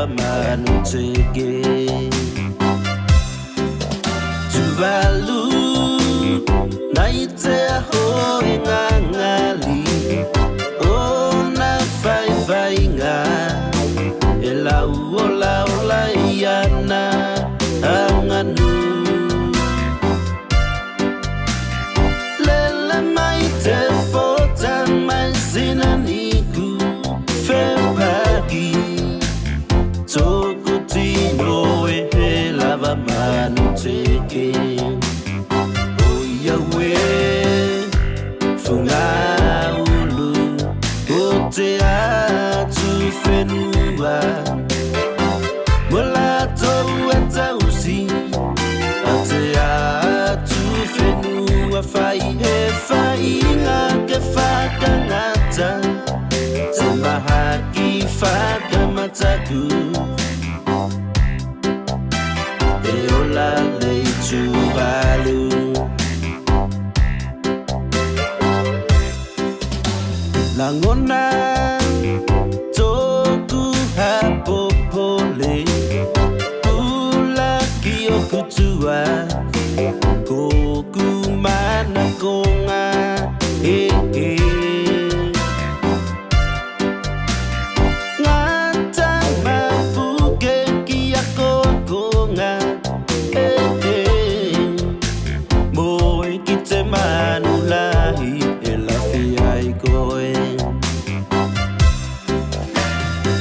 manutege Tuvalu naite aho engangali Ona fai fai nga Ela uola ola iana anganu Lele maite fota maizina niku Febagi Toko tino e lava manutege Oyawe Funga ulu Ote atu fenua Molato eta usi Ate atu fenua Fai he fai ngake faka ngata Temahaki faka mataku Eola leitu balu Langona toku hapopole Ula kio kutua Koku mana konga Ngata mafuke kia konga Moe kite manulahi Elafiai koe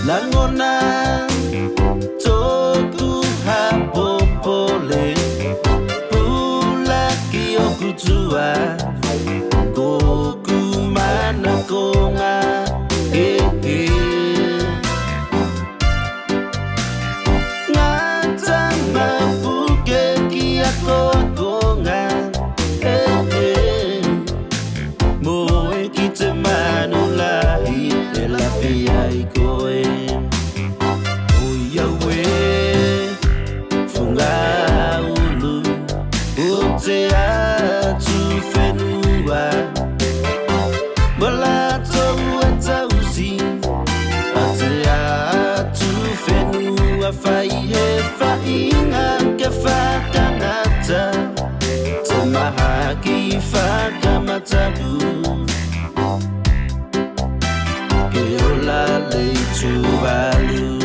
Langona toku hapopole Pula kio kutua Koku mana konga Ngata mafuke kia konga Moe kite manulahi Elafiai koe Oyawe Funga ulu Ote atu fenua Molato eta usi Ate atu fenua Fai he fai ngake faka ngata Temahaki faka mataku Keola leitu balu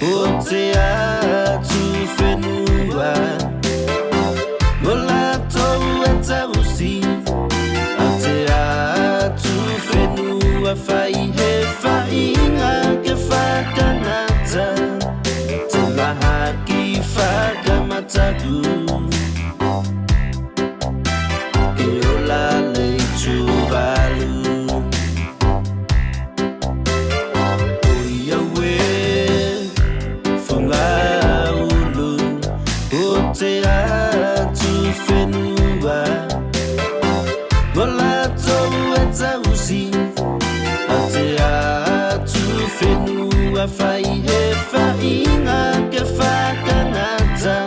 Ote atu fenua Molato eta usi Ate atu fenua Fai he fai ngake faka ngata Temahaki faka mataku Eola leitu balu Ote atu fenua Molato eta usi Ate atu fenua Fai he fai ngake faka ngata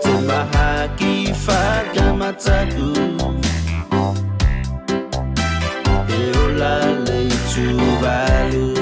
Temahaki faka mataku Eola leitu balu